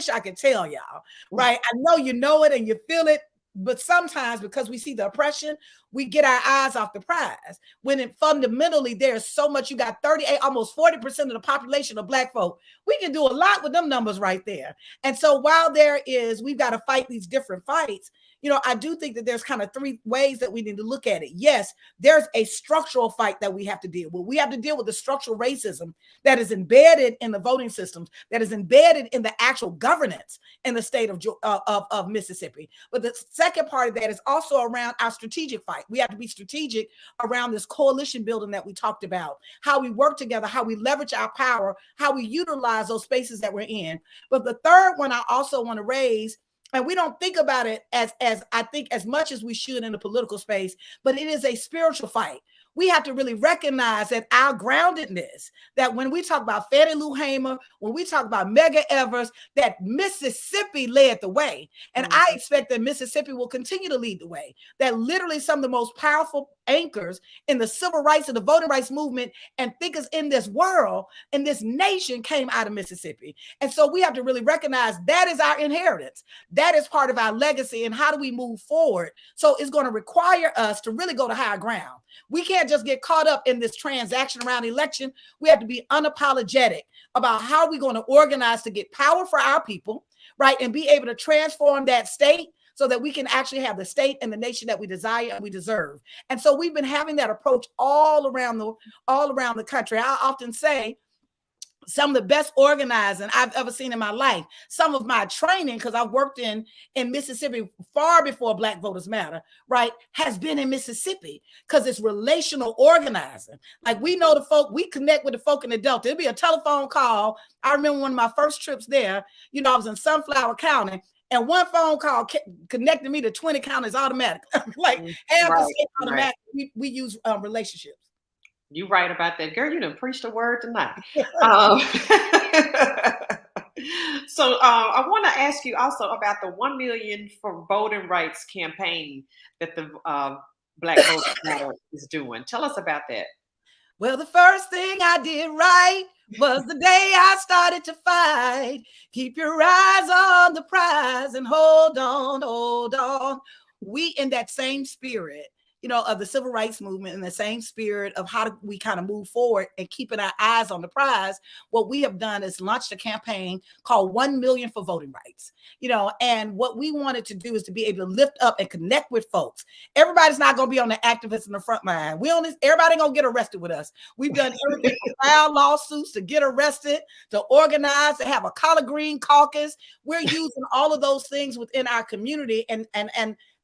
Speaker 6: I could tell y'all, right? I know you know it and you feel it, but sometimes because we see the oppression, we get our eyes off the prize. When fundamentally there's so much, you got 38, almost 40% of the population of Black folk. We can do a lot with them numbers right there. And so while we've got to fight these different fights, you know, I do think that there's kind of three ways that we need to look at it. Yes, there's a structural fight that we have to deal with. We have to deal with the structural racism that is embedded in the voting systems, that is embedded in the actual governance in the state of Mississippi. But the second part of that is also around our strategic fight. We have to be strategic around this coalition building that we talked about, how we work together, how we leverage our power, how we utilize those spaces that we're in. But the third one I also want to raise, and we don't think about it as I think as much as we should in the political space, but it is a spiritual fight. We have to really recognize that our groundedness, that when we talk about Fannie Lou Hamer, when we talk about Medgar Evers, that Mississippi led the way. And I expect that Mississippi will continue to lead the way, that literally some of the most powerful anchors in the civil rights and the voting rights movement and thinkers in this world, in this nation, came out of Mississippi. And so we have to really recognize that is our inheritance. That is part of our legacy. And how do we move forward? So it's going to require us to really go to higher ground. We can't just get caught up in this transaction around election. We have to be unapologetic about how we're going to organize to get power for our people, right? And be able to transform that state so that we can actually have the state and the nation that we desire and we deserve. And so we've been having that approach all around the country. I often say, some of the best organizing I've ever seen in my life. Some of my training, because I've worked in Mississippi far before Black Voters Matter, right, has been in Mississippi because it's relational organizing. Like, we know the folk, we connect with the folk in the Delta. It'll be a telephone call. I remember one of my first trips there, you know, I was in Sunflower County, and one phone call connected me to 20 counties automatic. Like, half the state automatic. We use relationships.
Speaker 1: You right about that, girl. You done preached a word tonight. So I want to ask you also about the 1 million for voting rights campaign that the Black Voters Matter is doing. Tell us about that.
Speaker 6: Well, the first thing I did right was the day I started to fight. Keep your eyes on the prize and hold on, hold on. We in that same spirit, you know, of the civil rights movement, in the same spirit of how do we kind of move forward and keeping our eyes on the prize, what we have done is launched a campaign called 1 Million for Voting Rights. You know, and what we wanted to do is to be able to lift up and connect with folks. Everybody's not going to be on the activists in the front line. Everybody going to get arrested with us. We've done everything from file lawsuits to get arrested, to organize, to have a collard green caucus. We're using all of those things within our community and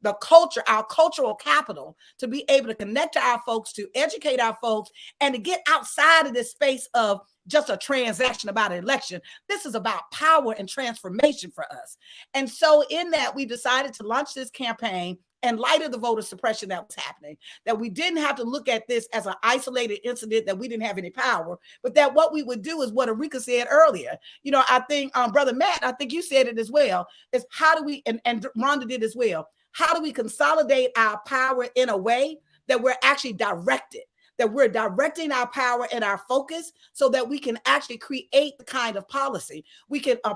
Speaker 6: the culture, our cultural capital, to be able to connect to our folks, to educate our folks, and to get outside of this space of just a transaction about an election. This is about power and transformation for us. And so in that, we decided to launch this campaign in light of the voter suppression that was happening, that we didn't have to look at this as an isolated incident that we didn't have any power, but that what we would do is what Erika said earlier. You know, I think Brother Matt, I think you said it as well, is how do we, and Rhonda did as well, how do we consolidate our power in a way that we're actually directed, that we're directing our power and our focus so that we can actually create the kind of policy,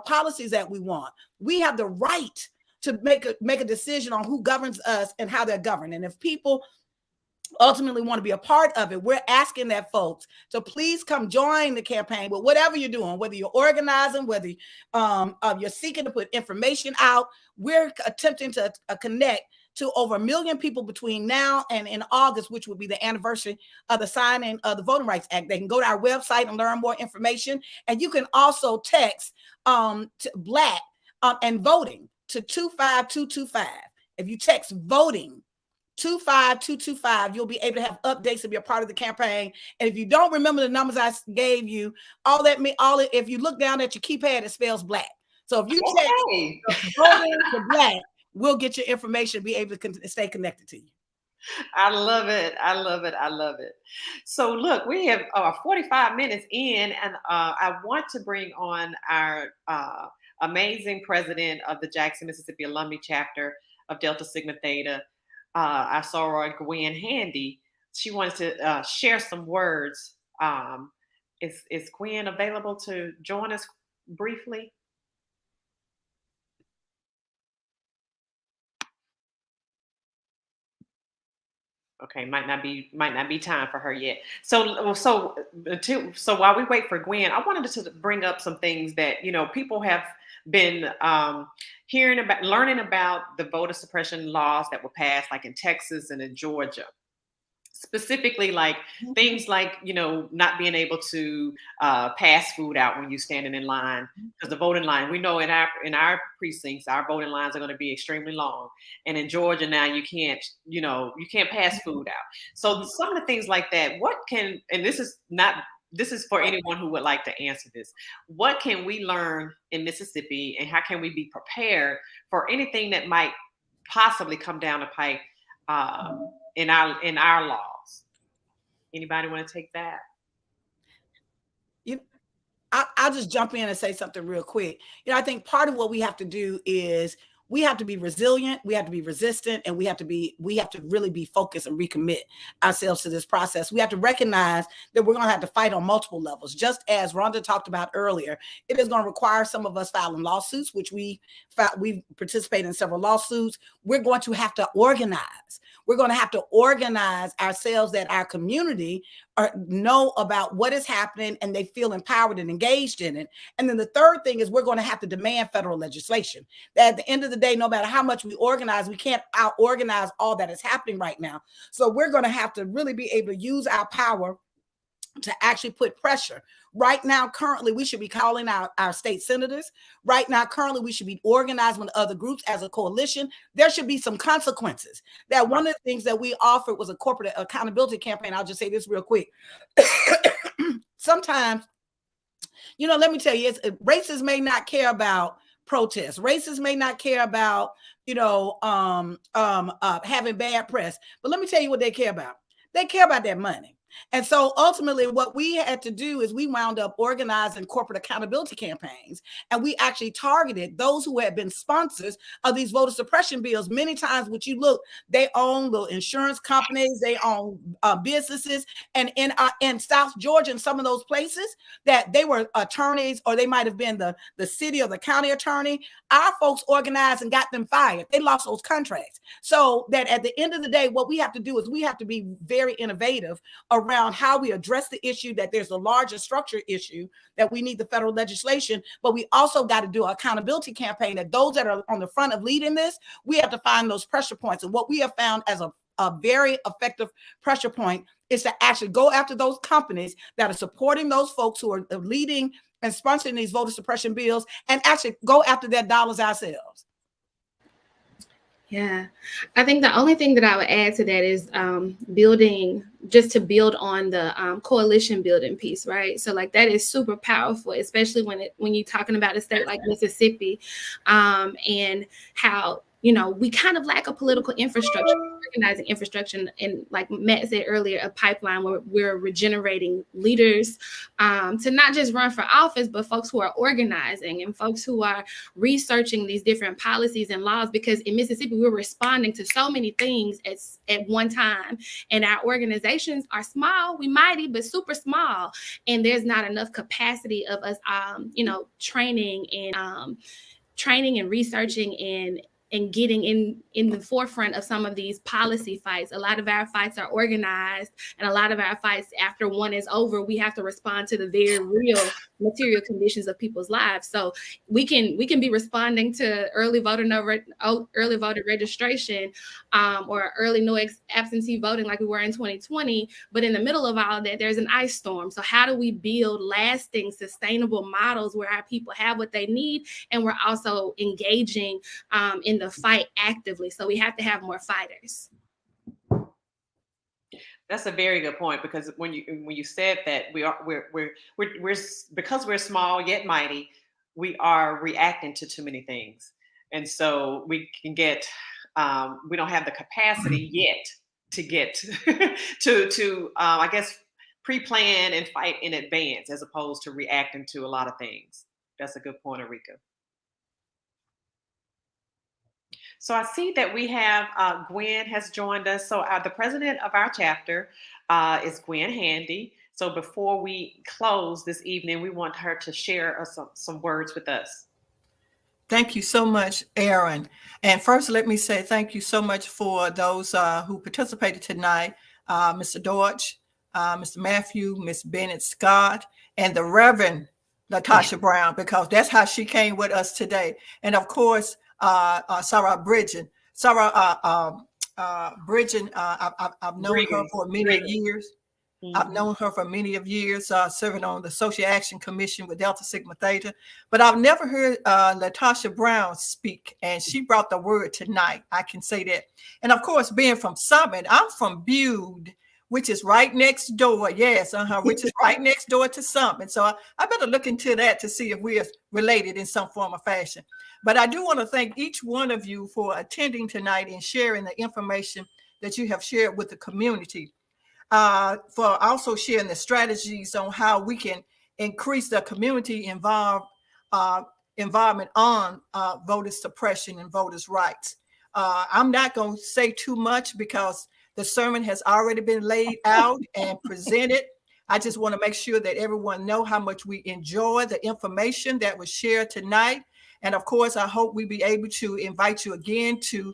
Speaker 6: policies that we want. We have the right to make a decision on who governs us and how they're governed. And if people ultimately want to be a part of it, we're asking that folks to please come join the campaign with whatever you're doing, whether you're organizing, whether you're seeking to put information out. We're attempting to connect to over 1 million people between now and in August, which would be the anniversary of the signing of the Voting Rights Act. They can go to our website and learn more information. And you can also text to Black and voting to 25225. If you text voting 25225, you'll be able to have updates if you're part of the campaign. And if you don't remember the numbers I gave you, if you look down at your keypad, it spells Black. So if you text voting to Black, we'll get your information, be able to stay connected to you.
Speaker 1: I love it. I love it. I love it. So look, we have 45 minutes in, and I want to bring on our amazing president of the Jackson, Mississippi Alumni Chapter of Delta Sigma Theta, our soror Gwen Handy. She wants to share some words. Is Gwen available to join us briefly? Okay, might not be time for her yet. So while we wait for Gwen, I wanted to bring up some things that, you know, people have been learning about the voter suppression laws that were passed, like in Texas and in Georgia. Specifically, like things like, you know, not being able to pass food out when you're standing in line, because the voting line, we know in our precincts, our voting lines are going to be extremely long. And in Georgia now, you can't pass food out. So some of the things like that, and this is for anyone who would like to answer this. What can we learn in Mississippi, and how can we be prepared for anything that might possibly come down the pike in our laws? Anybody want to take that?
Speaker 6: I'll just jump in and say something real quick. You know, I think part of what we have to do is we have to be resilient, we have to be resistant, and we have to really be focused and recommit ourselves to this process. We have to recognize that we're going to have to fight on multiple levels. Just as Rhonda talked about earlier, it is going to require some of us filing lawsuits, which we participate in several lawsuits. We're going to have to organize. We're going to have to organize ourselves, that our community know about what is happening and they feel empowered and engaged in it. And then the third thing is we're going to have to demand federal legislation. That at the end of the day, no matter how much we organize, we can't out-organize all that is happening right now. So we're going to have to really be able to use our power to actually put pressure. Right now, currently, we should be calling out our state senators. Right now, currently, we should be organizing with other groups as a coalition. There should be some consequences. That one of the things that we offered was a corporate accountability campaign. I'll just say this real quick. Sometimes, you know, let me tell you, racists may not care about protests. Racists may not care about, you know, having bad press. But let me tell you what they care about. They care about their money. And so ultimately what we had to do is we wound up organizing corporate accountability campaigns, and we actually targeted those who had been sponsors of these voter suppression bills. Many times, which you look, they own the insurance companies, they own businesses, and in South Georgia and some of those places that they were attorneys, or they might have been the city or the county attorney. Our folks organized and got them fired. They lost those contracts. So that at the end of the day, what we have to do is we have to be very innovative around how we address the issue, that there's a larger structure issue, that we need the federal legislation, but we also got to do an accountability campaign, that those that are on the front of leading this, we have to find those pressure points. And what we have found as a very effective pressure point is to actually go after those companies that are supporting those folks who are leading and sponsoring these voter suppression bills, and actually go after their dollars ourselves.
Speaker 5: Yeah, I think the only thing that I would add to that is just to build on the coalition building piece, right? So like that is super powerful, especially when you're talking about a state like Mississippi, and how we kind of lack a political infrastructure, organizing infrastructure, and like Matt said earlier, a pipeline where we're regenerating leaders to not just run for office, but folks who are organizing and folks who are researching these different policies and laws. Because in Mississippi, we're responding to so many things at one time, and our organizations are small, we mighty, but super small, and there's not enough capacity of us, training and researching and getting in the forefront of some of these policy fights. A lot of our fights are organized, and a lot of our fights, after one is over, we have to respond to the very real material conditions of people's lives. So we can be responding to early voter registration or early no absentee voting like we were in 2020. But in the middle of all of that, there's an ice storm. So how do we build lasting, sustainable models where our people have what they need, and we're also engaging in the fight actively? So we have to have more fighters.
Speaker 1: That's a very good point, because when you said that we're because we're small yet mighty, we are reacting to too many things, and so we can get we don't have the capacity yet to get to I guess pre-plan and fight in advance as opposed to reacting to a lot of things. That's a good point, Arika. So I see that we have Gwen has joined us. So the president of our chapter is Gwen Handy. So before we close this evening, we want her to share some words with us.
Speaker 7: Thank you so much, Aaron. And first, let me say thank you so much for those who participated tonight, Mr. Deutsch, Mr. Matthew, Miss Bennett Scott, and the Reverend Latasha Brown, because that's how she came with us today. And of course, Sarah Bridgen. I've known her for many years. Mm-hmm. I've known her for many of years, serving on the Social Action Commission with Delta Sigma Theta. But I've never heard Latasha Brown speak, and she brought the word tonight. I can say that. And of course, being from Summit, I'm from Bude, which is right next door. Yes, which is right next door to Summit. So I better look into that to see if we're related in some form or fashion. But I do want to thank each one of you for attending tonight and sharing the information that you have shared with the community, for also sharing the strategies on how we can increase the community involvement on voter suppression and voters' rights. I'm not going to say too much because the sermon has already been laid out and presented. I just want to make sure that everyone know how much we enjoy the information that was shared tonight. And of course, I hope we be able to invite you again to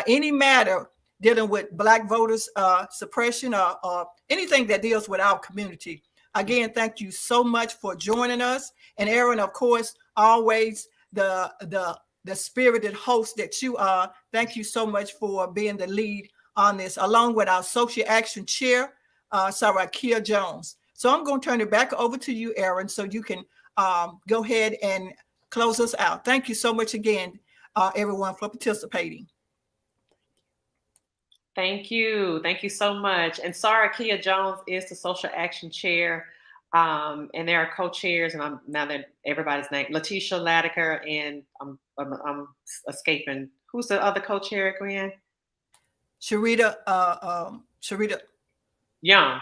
Speaker 7: any matter dealing with Black voters suppression or anything that deals with our community. Again, thank you so much for joining us. And Aaron, of course, always the spirited host that you are. Thank you so much for being the lead on this, along with our Social Action Chair, Sarah Kia Jones. So I'm going to turn it back over to you, Aaron, so you can go ahead and close us out. Thank you so much again, everyone, for participating.
Speaker 1: Thank you. Thank you so much. And Sarah Kia Jones is the Social Action Chair. And there are co-chairs, and I'm now that everybody's name, Latisha Latiker, and I'm escaping. Who's the other co-chair, Gwen?
Speaker 7: Sharita
Speaker 1: Young.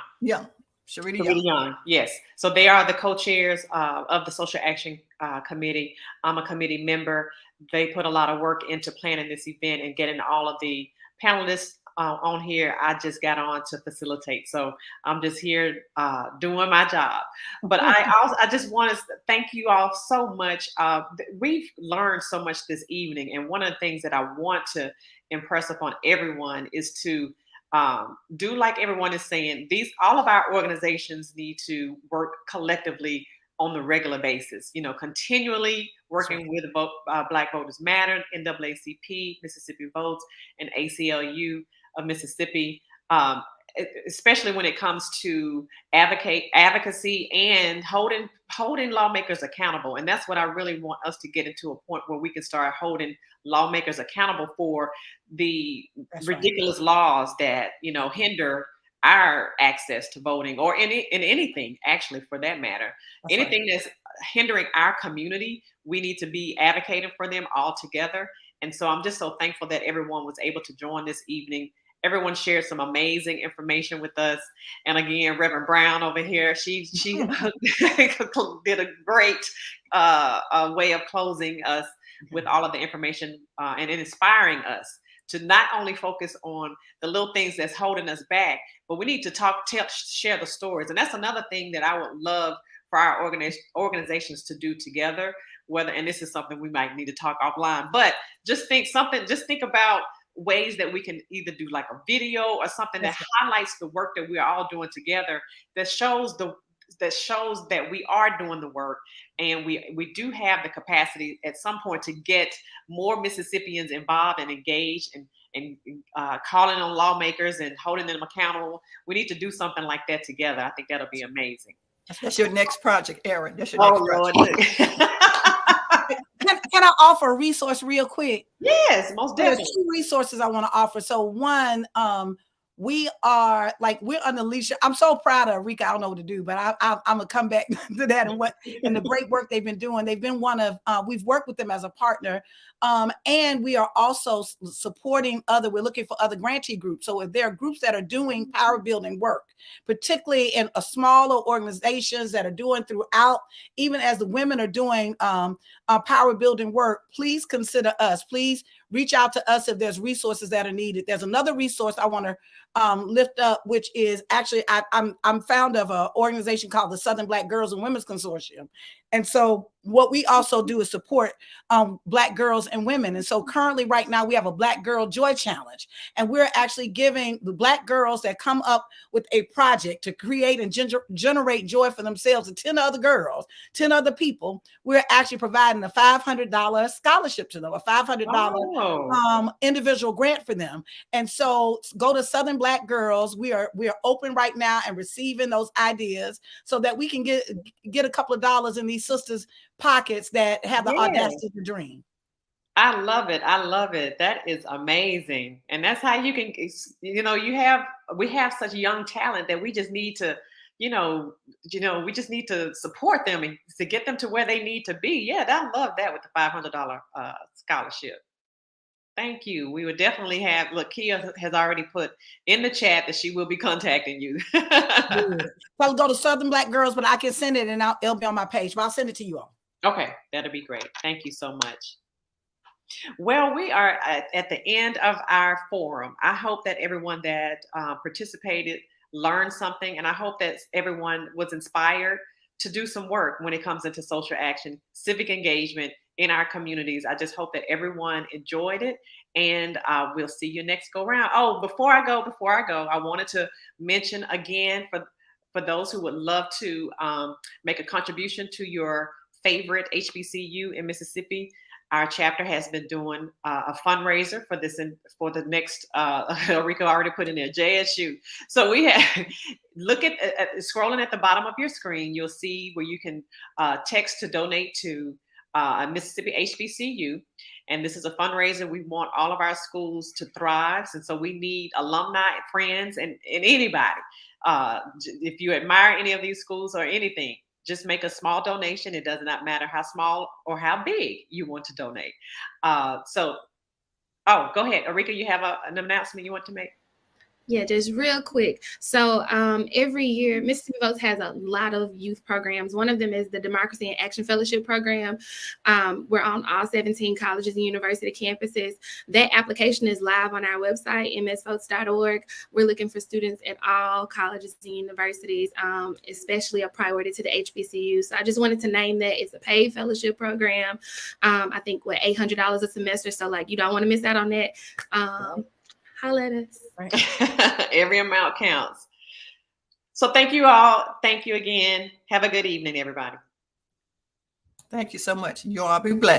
Speaker 7: Sharita
Speaker 1: Young. Yes. So they are the co-chairs of the Social Action Committee. I'm a committee member. They put a lot of work into planning this event and getting all of the panelists on here. I just got on to facilitate. So I'm just here doing my job. But I just want to thank you all so much. We've learned so much this evening. And one of the things that I want to impress upon everyone is to do like everyone is saying. All of our organizations need to work collectively on the regular basis, continually working with Black Voters Matter, NAACP, Mississippi Votes, and ACLU of Mississippi, especially when it comes to advocacy and holding lawmakers accountable. And that's what I really want us to get into, a point where we can start holding lawmakers accountable for the ridiculous laws that, hinder our access to voting, or in anything, actually, for that matter. Anything that's hindering our community, we need to be advocating for them all together. And so I'm just so thankful that everyone was able to join this evening. Everyone shared some amazing information with us. And again, Reverend Brown over here, she did a great way of closing us with all of the information and inspiring us to not only focus on the little things that's holding us back, but we need to share the stories. And that's another thing that I would love for our organizations to do together, and this is something we might need to talk offline, but just think about ways that we can either do like a video or something that highlights the work that we're all doing together, that shows that we are doing the work, and we do have the capacity at some point to get more Mississippians involved and engaged and calling on lawmakers and holding them accountable. We need to do something like that together. I think that'll be amazing.
Speaker 7: That's your next project, Erin. That's your next project.
Speaker 1: Lord.
Speaker 6: Can I offer a resource real quick?
Speaker 1: Yes, most definitely.
Speaker 6: There's 2 resources I want to offer. So one, we're on the leash. I'm so proud of Rika. I don't know what to do, but I'm gonna come back to that and the great work they've been doing. They've been we've worked with them as a partner, and we are also supporting we're looking for other grantee groups. So if there are groups that are doing power building work, particularly in smaller organizations that are doing throughout, even as the women are doing power building work, please consider us. Please reach out to us if there's resources that are needed. There's another resource I want to lift up, which is actually I'm founder of an organization called the Southern Black Girls and Women's Consortium. And so what we also do is support Black girls and women. And so currently right now we have a Black Girl Joy Challenge, and we're actually giving the Black girls that come up with a project to create and generate joy for themselves and 10 other girls, 10 other people, we're actually providing a $500 scholarship to them, a $500 individual grant for them. And so go to Southern Black Girls. We are open right now and receiving those ideas so that we can get a couple of dollars in these sisters' pockets that have the audacity to dream.
Speaker 1: I love it. I love it. That is amazing. And that's how you can, we have such young talent that we just need to, we just need to support them and to get them to where they need to be. Yeah, I love that with the $500 scholarship. Thank you. We would definitely have, look, Kia has already put in the chat that she will be contacting you.
Speaker 6: So I'll go to Southern Black Girls, but I can send it and it'll be on my page, but I'll send it to you all.
Speaker 1: Okay, that'll be great. Thank you so much. Well, we are at the end of our forum. I hope that everyone that participated learned something, and I hope that everyone was inspired to do some work when it comes into social action, civic engagement in our communities. I just hope that everyone enjoyed it, and we'll see you next go round. Oh, before I go, I wanted to mention again for those who would love to make a contribution to your favorite HBCU in Mississippi. Our chapter has been doing a fundraiser for the next, Rico already put in there, JSU. So we have, look at scrolling at the bottom of your screen, you'll see where you can text to donate to Mississippi HBCU. And this is a fundraiser. We want all of our schools to thrive. And so we need alumni, friends, and anybody. If you admire any of these schools or anything, just make a small donation. It does not matter how small or how big you want to donate. Go ahead. Arika, you have an announcement you want to make?
Speaker 5: Yeah, just real quick. So every year, Mississippi Votes has a lot of youth programs. One of them is the Democracy in Action Fellowship Program. We're on all 17 colleges and university campuses. That application is live on our website, msvotes.org. We're looking for students at all colleges and universities, especially a priority to the HBCU. So I just wanted to name that. It's a paid fellowship program. I think, $800 a semester. So you don't want to miss out on that. Holler at us.
Speaker 1: Every amount counts. So thank you all. Thank you again. Have a good evening, everybody.
Speaker 7: Thank you so much. You all be blessed.